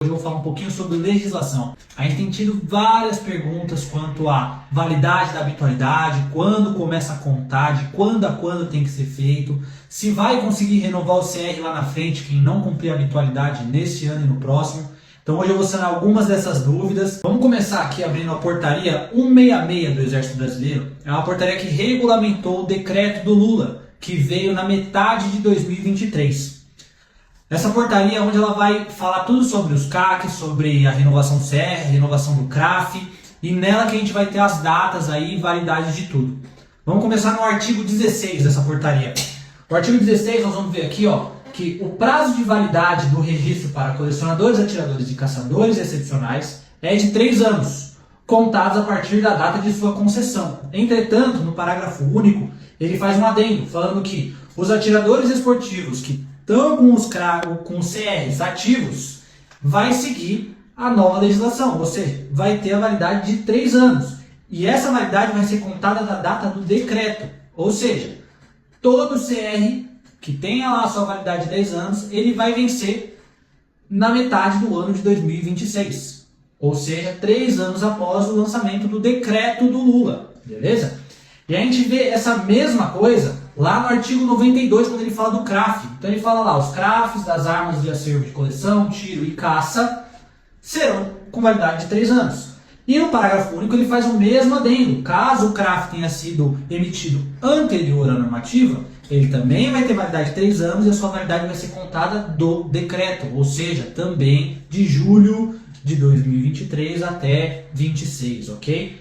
Hoje eu vou falar um pouquinho sobre legislação. A gente tem tido várias perguntas quanto à validade da habitualidade, quando começa a contar, de quando a quando tem que ser feito, se vai conseguir renovar o CR lá na frente quem não cumprir a habitualidade neste ano e no próximo. Então hoje eu vou sanar algumas dessas dúvidas. Vamos começar aqui abrindo a portaria 166 do Exército Brasileiro. É uma portaria que regulamentou o decreto do Lula, que veio na metade de 2023. Essa portaria é onde ela vai falar tudo sobre os CACs, sobre a renovação do CR, a renovação do CRAF, e nela que a gente vai ter as datas aí e validade de tudo. Vamos começar no artigo 16 dessa portaria. O artigo 16 nós vamos ver aqui, que o prazo de validade do registro para colecionadores, atiradores e caçadores excepcionais é de 3 anos, contados a partir da data de sua concessão. Entretanto, no parágrafo único, ele faz um adendo, falando que os atiradores esportivos que estão com os CRs ativos, vai seguir a nova legislação, ou seja, vai ter a validade de 3 anos. E essa validade vai ser contada da data do decreto, ou seja, todo CR que tenha lá a sua validade de 10 anos, ele vai vencer na metade do ano de 2026. Ou seja, 3 anos após o lançamento do decreto do Lula, beleza? E a gente vê essa mesma coisa lá no artigo 92, quando ele fala do CRAF. Então ele fala lá, os CRAFs das armas de acervo de coleção, tiro e caça serão com validade de 3 anos. E no parágrafo único ele faz o mesmo adendo. Caso o CRAF tenha sido emitido anterior à normativa, ele também vai ter validade de 3 anos e a sua validade vai ser contada do decreto, ou seja, também de julho de 2023 até 26, ok?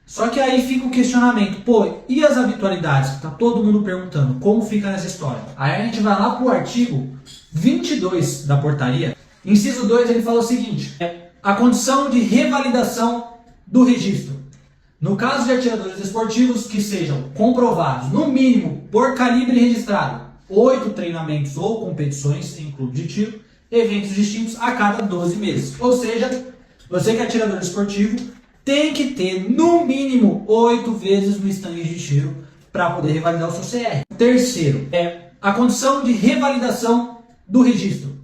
Só que aí fica o questionamento, e as habitualidades? Que tá todo mundo perguntando, como fica nessa história? Aí a gente vai lá para o artigo 22 da portaria. Inciso 2, ele fala o seguinte, a condição de revalidação do registro. No caso de atiradores esportivos que sejam comprovados, no mínimo, por calibre registrado, 8 treinamentos ou competições em clube de tiro, eventos distintos a cada 12 meses. Ou seja, você que é atirador esportivo, tem que ter no mínimo 8 vezes no stand de tiro para poder revalidar o seu CR. Terceiro, a condição de revalidação do registro.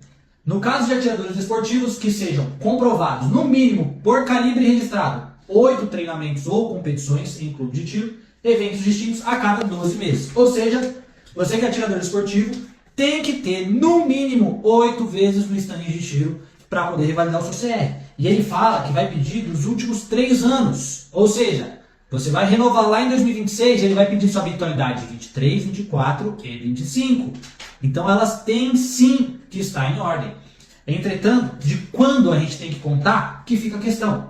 No caso de atiradores esportivos que sejam comprovados, no mínimo, por calibre registrado, 8 treinamentos ou competições em clube de tiro, eventos distintos a cada 12 meses. Ou seja, você que é atirador esportivo tem que ter no mínimo 8 vezes no stand de tiro para poder revalidar o seu CR. E ele fala que vai pedir dos últimos 3 anos. Ou seja, você vai renovar lá em 2026, ele vai pedir sua habitualidade de 23, 24 e 25. Então elas têm sim que estar em ordem. Entretanto, de quando a gente tem que contar, que fica a questão.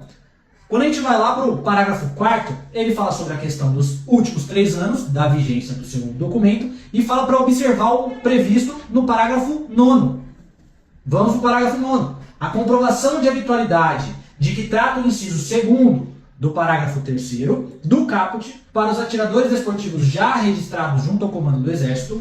Quando a gente vai lá para o parágrafo 4º, ele fala sobre a questão dos últimos 3 anos da vigência do segundo documento e fala para observar o previsto no parágrafo 9º. Vamos para o parágrafo 9º. A comprovação de habitualidade de que trata o inciso 2º do parágrafo 3º do caput para os atiradores esportivos já registrados junto ao comando do Exército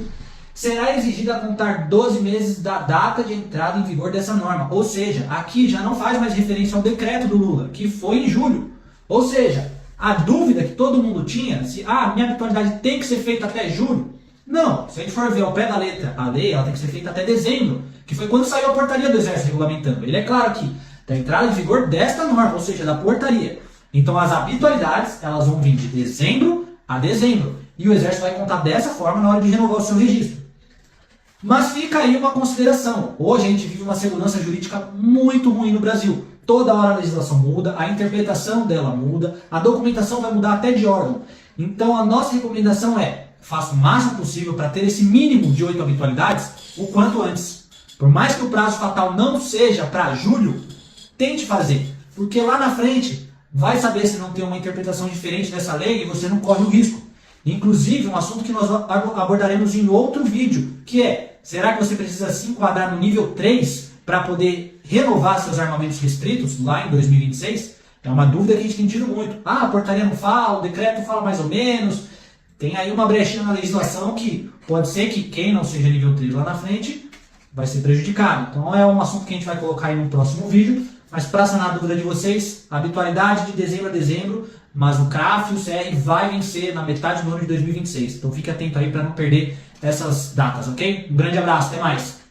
será exigida a contar 12 meses da data de entrada em vigor dessa norma. Ou seja, aqui já não faz mais referência ao decreto do Lula, que foi em julho. Ou seja, a dúvida que todo mundo tinha, se minha habitualidade tem que ser feita até julho, não, se a gente for ver ao pé da letra, a lei ela tem que ser feita até dezembro, que foi quando saiu a portaria do Exército regulamentando. Ele é claro aqui, da entrada em vigor desta norma, ou seja, da portaria. Então as habitualidades, elas vão vir de dezembro a dezembro. E o Exército vai contar dessa forma na hora de renovar o seu registro. Mas fica aí uma consideração. Hoje a gente vive uma segurança jurídica muito ruim no Brasil. Toda hora a legislação muda, a interpretação dela muda, a documentação vai mudar até de órgão. Então a nossa recomendação faça o máximo possível para ter esse mínimo de 8 habitualidades o quanto antes. Por mais que o prazo fatal não seja para julho, tente fazer. Porque lá na frente vai saber se não tem uma interpretação diferente dessa lei e você não corre o risco. Inclusive, um assunto que nós abordaremos em outro vídeo, que será que você precisa se enquadrar no nível 3 para poder renovar seus armamentos restritos lá em 2026? É uma dúvida que a gente tem tido muito. A portaria não fala, o decreto fala mais ou menos. Tem aí uma brechinha na legislação que pode ser que quem não seja nível 3 lá na frente vai ser prejudicado. Então é um assunto que a gente vai colocar aí no próximo vídeo. Mas para sanar a dúvida de vocês, a habitualidade de dezembro a dezembro, mas o CRAF e o CR vai vencer na metade do ano de 2026. Então fique atento aí para não perder essas datas, ok? Um grande abraço, até mais!